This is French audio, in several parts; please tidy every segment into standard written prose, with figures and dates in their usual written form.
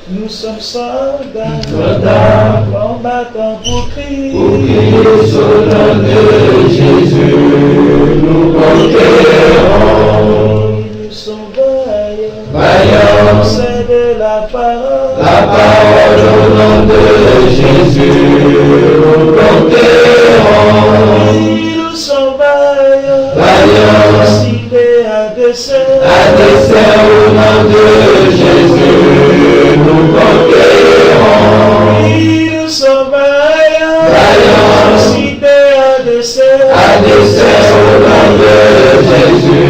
Nous sommes soldats, combattants pour crier sur le nom de Jésus, nous conquérons. Nous sommes vaillants, Vaillants, c'est de la parole au nom de Jésus, nous conquérons. Nous sommes vaillants, Vaillants, cités à dessein au nom de Jésus, nous conquérons. Nous sommes vaillants, Vaillants, cités à dessein au nom de Jésus,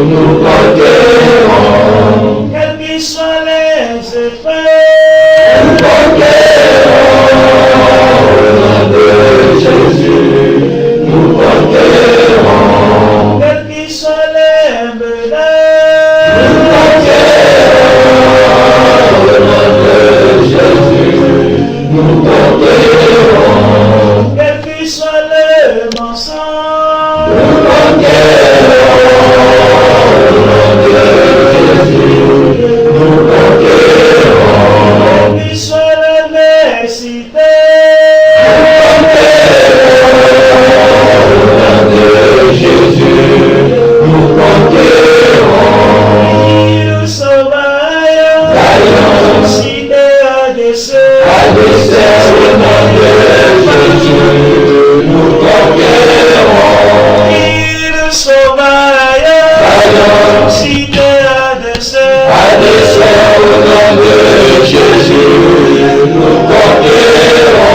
nous conquérons. Quels qu'ils soient les effets, Nous conquérons au nom de Jésus, nous conquérons. quels qu'ils soient les menaces, Nous conquérons au nom de Jésus, nous conquérons. quels qu'ils soient les mensonges, Nous conquérons au nom de Jésus, nous conquérons. quels qu'ils soient l'adversité, Jésus, nous conquérons. nous sommes vaillants, cités à dessein Au nom de Jésus, nous conquérons. Nous sommes vaillants, cités à dessein Au nom de Jésus, nous conquérons.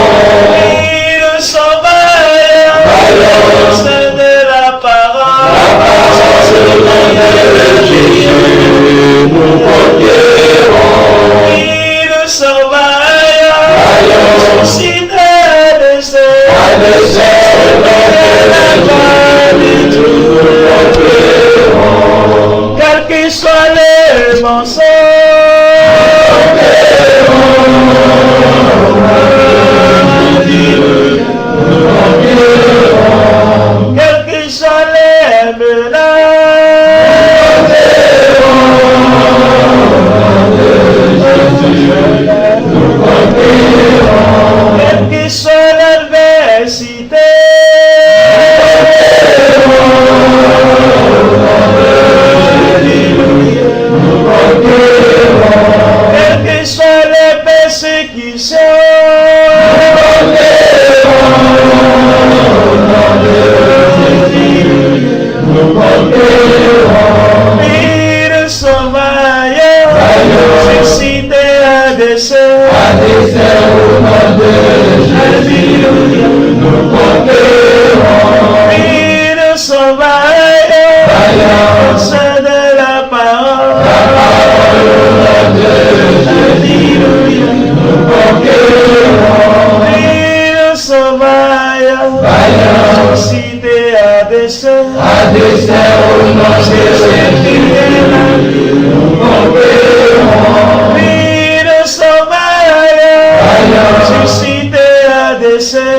Nous sommes vaillants, c'est de la parole Au nom de Jésus, nous conquérons. Nous sommes vaillants, cités à dessein Quels que soient les mensonges, quels que soient les menaces, quelle que soit l'adversité, quelles que soient les persécutions, nous sommes vaillants, suscités à dessein. Au nom de Jésus, nous conquérons. Nous sommes vaillants, c'est de la parole. Au nom de Jésus, nous conquérons. Nous sommes vaillants, cités à dessein. Au nom de Jésus, nous conquérons. Nous sommes vaillants, suscités à dessein.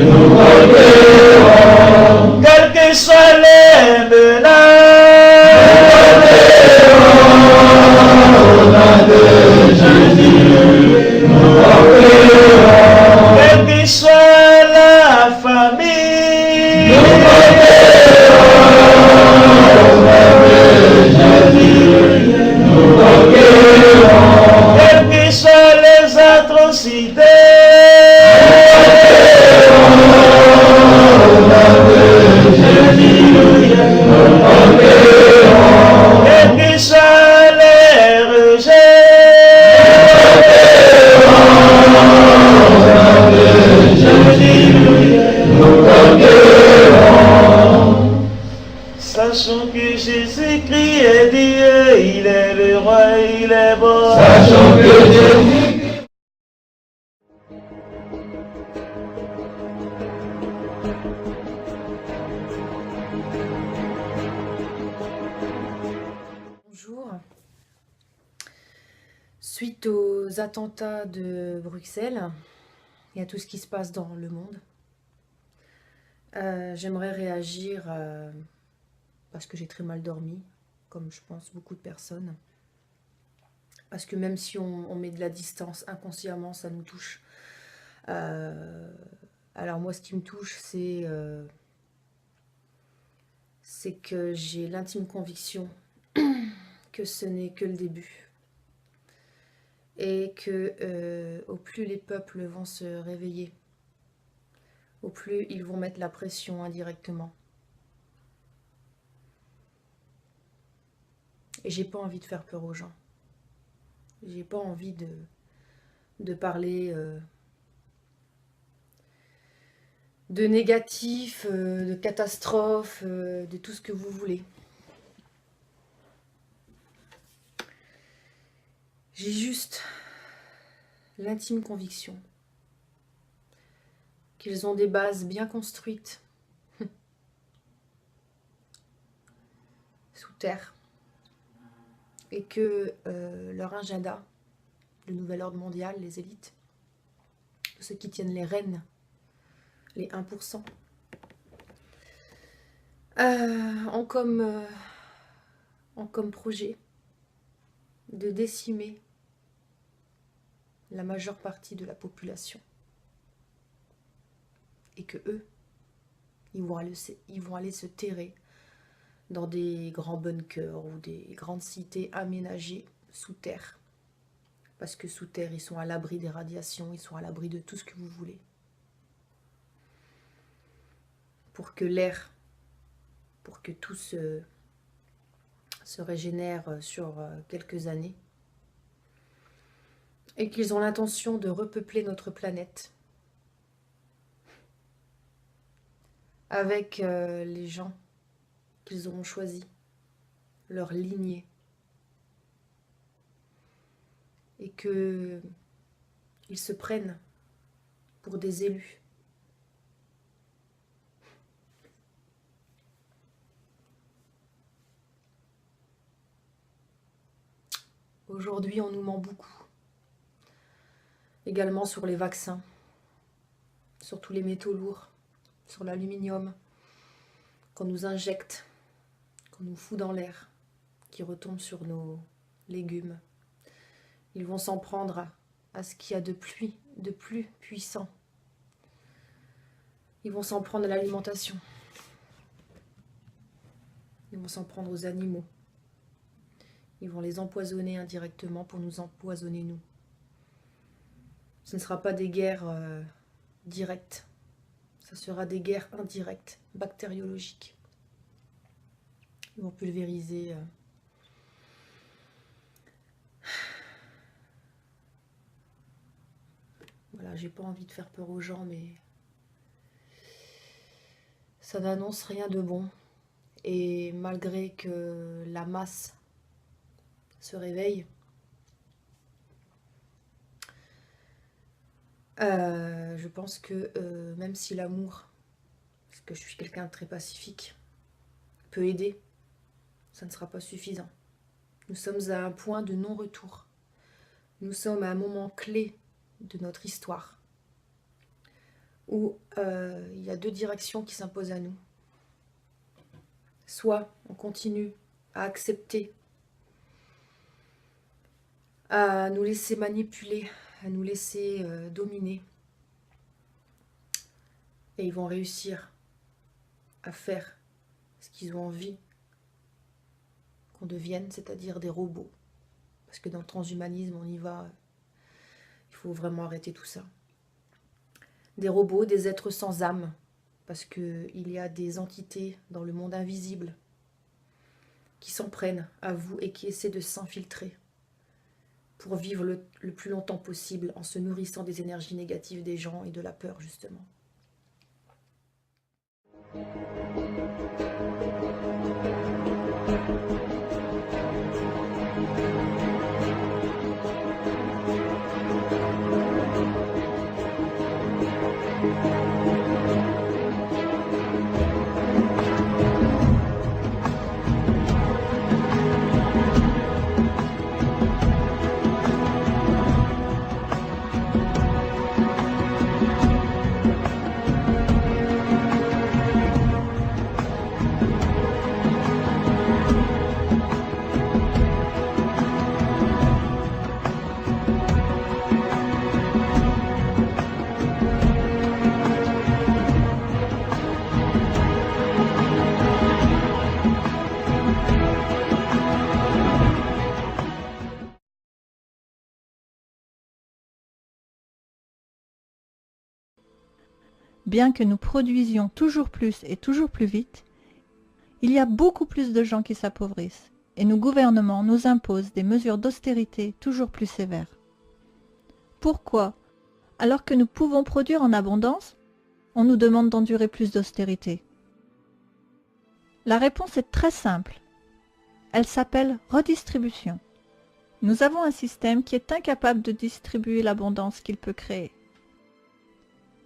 Nous conquérons. Quelles que soient les menaces, Au nom de Jésus, nous conquérons. quelle que soit la famille, Nous conquérons. quelles que soient les atrocités, quels que soient les rejets, sachons que Jésus-Christ est Dieu, il est le roi, il est bon. Sachons que Jésus Bonjour. Suite aux attentats de Bruxelles et à tout ce qui se passe dans le monde, j'aimerais réagir parce que j'ai très mal dormi. comme je pense beaucoup de personnes. Parce que même si on met de la distance, inconsciemment, ça nous touche. Alors moi, ce qui me touche, c'est que j'ai l'intime conviction que ce n'est que le début. Et que au plus les peuples vont se réveiller, au plus ils vont mettre la pression indirectement. Et j'ai pas envie de faire peur aux gens. J'ai pas envie de parler de négatif, de catastrophe, de tout ce que vous voulez. J'ai juste l'intime conviction qu'ils ont des bases bien construites sous terre et que leur agenda, le nouvel ordre mondial, les élites, ceux qui tiennent les rênes, les 1%, ont comme projet de décimer la majeure partie de la population. Et que eux, ils vont aller se terrer dans des grands bunkers ou des grandes cités aménagées sous terre. Parce que sous terre, ils sont à l'abri des radiations, ils sont à l'abri de tout ce que vous voulez. Pour que l'air, pour que tout se régénère sur quelques années. Et qu'ils ont l'intention de repeupler notre planète avec les gens qu'ils auront choisis, leur lignée. Et qu'ils se prennent pour des élus. Aujourd'hui, on nous ment beaucoup. Également sur les vaccins, sur tous les métaux lourds, sur l'aluminium qu'on nous injecte, qu'on nous fout dans l'air, qui retombe sur nos légumes. Ils vont s'en prendre à ce qu'il y a de plus puissant. Ils vont s'en prendre à l'alimentation. Ils vont s'en prendre aux animaux. Ils vont les empoisonner indirectement pour nous empoisonner nous. Ce ne sera pas des guerres directes. Ça sera des guerres indirectes, bactériologiques. Ils vont pulvériser voilà, j'ai pas envie de faire peur aux gens, mais ça n'annonce rien de bon. Et malgré que la masse se réveille, je pense que même si l'amour, parce que je suis quelqu'un de très pacifique, peut aider, ça ne sera pas suffisant. Nous sommes à un point de non-retour. Nous sommes à un moment clé de notre histoire où il y a deux directions qui s'imposent à nous. Soit on continue à accepter, à nous laisser manipuler, à nous laisser dominer, et ils vont réussir à faire ce qu'ils ont envie qu'on devienne, c'est-à-dire des robots. Parce que dans le transhumanisme, on y va, il faut vraiment arrêter tout ça. Des robots, des êtres sans âme, parce qu'il y a des entités dans le monde invisible qui s'en prennent à vous et qui essaient de s'infiltrer pour vivre le plus longtemps possible en se nourrissant des énergies négatives des gens et de la peur, justement. bien que nous produisions toujours plus et toujours plus vite, il y a beaucoup plus de gens qui s'appauvrissent et nos gouvernements nous imposent des mesures d'austérité toujours plus sévères. Pourquoi, alors que nous pouvons produire en abondance, on nous demande d'endurer plus d'austérité? La réponse est très simple. Elle s'appelle redistribution. Nous avons un système qui est incapable de distribuer l'abondance qu'il peut créer.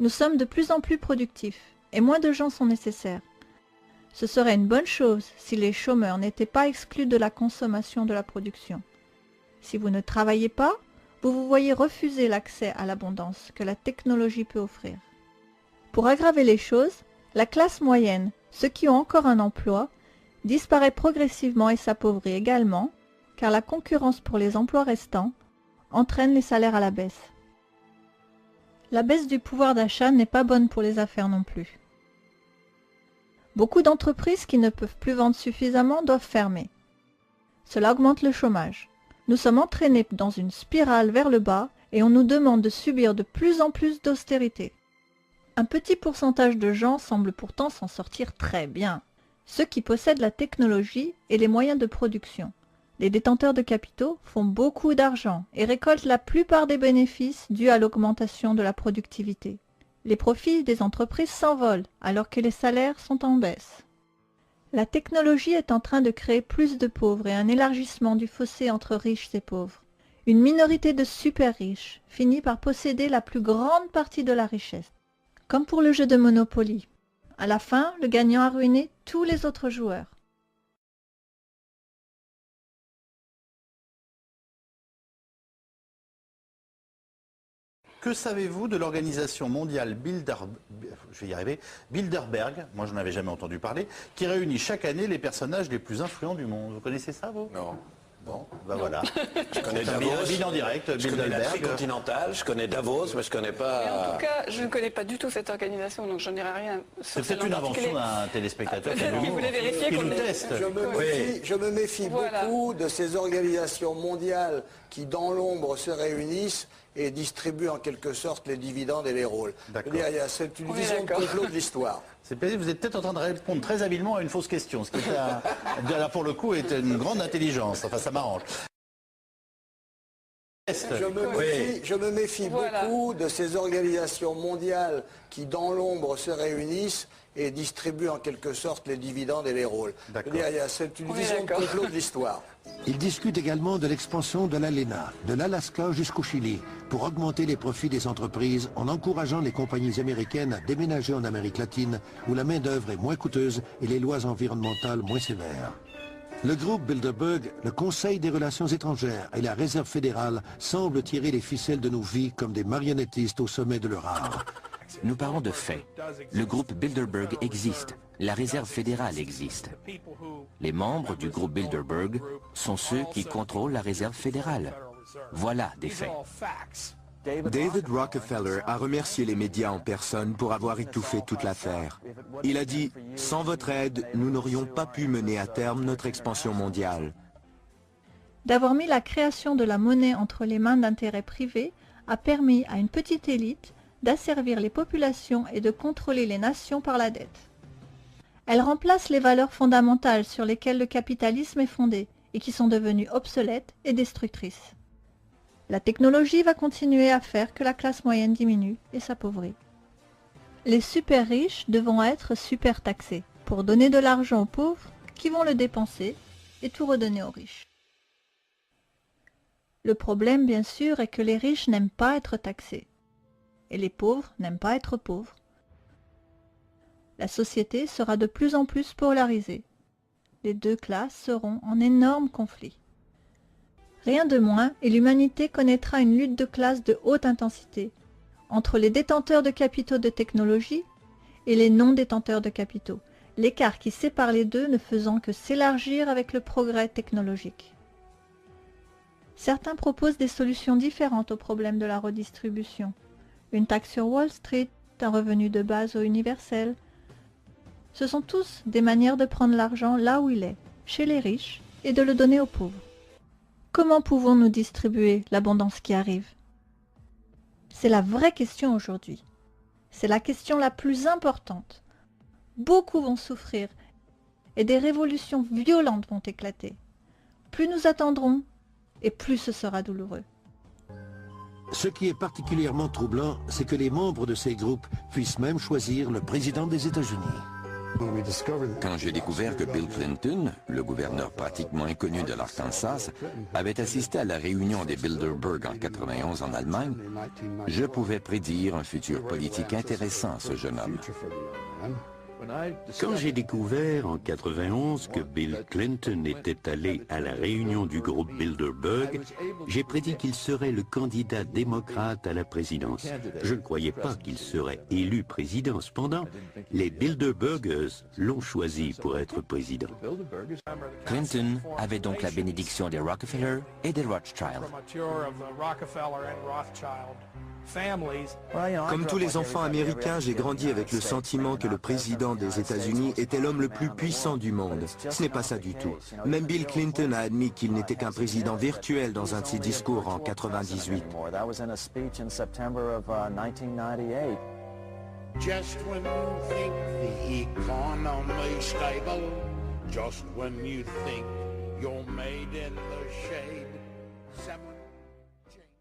Nous sommes de plus en plus productifs et moins de gens sont nécessaires. Ce serait une bonne chose si les chômeurs n'étaient pas exclus de la consommation de la production. Si vous ne travaillez pas, vous vous voyez refuser l'accès à l'abondance que la technologie peut offrir. Pour aggraver les choses, la classe moyenne, ceux qui ont encore un emploi, disparaît progressivement et s'appauvrit également, car la concurrence pour les emplois restants entraîne les salaires à la baisse. La baisse du pouvoir d'achat n'est pas bonne pour les affaires non plus. Beaucoup d'entreprises qui ne peuvent plus vendre suffisamment doivent fermer. Cela augmente le chômage. Nous sommes entraînés dans une spirale vers le bas et on nous demande de subir de plus en plus d'austérité. Un petit pourcentage de gens semble pourtant s'en sortir très bien. Ceux qui possèdent la technologie et les moyens de production. Les détenteurs de capitaux font beaucoup d'argent et récoltent la plupart des bénéfices dus à l'augmentation de la productivité. Les profits des entreprises s'envolent alors que les salaires sont en baisse. La technologie est en train de créer plus de pauvres et un élargissement du fossé entre riches et pauvres. Une minorité de super riches finit par posséder la plus grande partie de la richesse. Comme pour le jeu de Monopoly. À la fin, le gagnant a ruiné tous les autres joueurs. Que savez-vous de l'organisation mondiale Bilderberg, moi je n'en avais jamais entendu parler, qui réunit chaque année les personnages les plus influents du monde? Vous connaissez ça, vous? Non. Bon, ben voilà. Je connais Un Davos, bilan direct, je connais la Bilderberg. Tricontinentale, je connais Davos, mais je connais Mais pas... en tout cas, je ne connais pas du tout cette organisation, donc j'en dirai rien. C'est peut-être une invention d'un téléspectateur. Peut-être que vous voulez vérifier qui qu'on nous est- teste. Je me méfie Voilà. beaucoup de ces organisations mondiales qui, dans l'ombre, se réunissent et distribuent en quelque sorte les dividendes et les rôles. D'accord. C'est une On est vision de d'accord. complot de l'histoire. C'est paisible, vous êtes peut-être en train de répondre très habilement à une fausse question, ce qui est là pour le coup est une grande intelligence. Enfin, ça m'arrange. Je me méfie Voilà. beaucoup de ces organisations mondiales qui, dans l'ombre, se réunissent et distribuent en quelque sorte les dividendes et les rôles. D'accord. C'est une On est vision de d'accord. complot de l'histoire. Il discute également de l'expansion de l'ALENA, de l'Alaska jusqu'au Chili, pour augmenter les profits des entreprises en encourageant les compagnies américaines à déménager en Amérique latine, où la main-d'œuvre est moins coûteuse et les lois environnementales moins sévères. Le groupe Bilderberg, le Conseil des relations étrangères et la Réserve fédérale semblent tirer les ficelles de nos vies comme des marionnettistes au sommet de leur art. Nous parlons de faits. Le groupe Bilderberg existe. La Réserve fédérale existe. Les membres du groupe Bilderberg sont ceux qui contrôlent la Réserve fédérale. Voilà des faits. David Rockefeller a remercié les médias en personne pour avoir étouffé toute l'affaire. Il a dit « Sans votre aide, nous n'aurions pas pu mener à terme notre expansion mondiale. » D'avoir mis la création de la monnaie entre les mains d'intérêts privés a permis à une petite élite d'asservir les populations et de contrôler les nations par la dette. Elle remplace les valeurs fondamentales sur lesquelles le capitalisme est fondé et qui sont devenues obsolètes et destructrices. La technologie va continuer à faire que la classe moyenne diminue et s'appauvrit. Les super riches devront être super taxés pour donner de l'argent aux pauvres qui vont le dépenser et tout redonner aux riches. Le problème, bien sûr, est que les riches n'aiment pas être taxés et les pauvres n'aiment pas être pauvres. La société sera de plus en plus polarisée. Les deux classes seront en énorme conflit. Rien de moins, et l'humanité connaîtra une lutte de classe de haute intensité entre les détenteurs de capitaux de technologie et les non-détenteurs de capitaux, l'écart qui sépare les deux ne faisant que s'élargir avec le progrès technologique. Certains proposent des solutions différentes au problème de la redistribution. Une taxe sur Wall Street, un revenu de base ou universel. Ce sont tous des manières de prendre l'argent là où il est, chez les riches, et de le donner aux pauvres. Comment pouvons-nous distribuer l'abondance qui arrive? C'est la vraie question aujourd'hui. C'est la question la plus importante. Beaucoup vont souffrir et des révolutions violentes vont éclater. Plus nous attendrons et plus ce sera douloureux. Ce qui est particulièrement troublant, c'est que les membres de ces groupes puissent même choisir le président des États-Unis. Quand j'ai découvert que Bill Clinton, le gouverneur pratiquement inconnu de l'Arkansas, avait assisté à la réunion des Bilderberg en 91 en Allemagne, je pouvais prédire un futur politique intéressant à ce jeune homme. Quand j'ai découvert en 91 que Bill Clinton était allé à la réunion du groupe Bilderberg, j'ai prédit qu'il serait le candidat démocrate à la présidence. Je ne croyais pas qu'il serait élu président. Cependant, les Bilderbergers l'ont choisi pour être président. Clinton avait donc la bénédiction des Rockefeller et des Rothschild. Comme tous les enfants américains, j'ai grandi avec le sentiment que le président des États-Unis était l'homme le plus puissant du monde. Ce n'est pas ça du tout. Même Bill Clinton a admis qu'il n'était qu'un président virtuel dans un de ses discours en 98. Just when you think the economy's stable, just when you think you're made in the shade, someone change.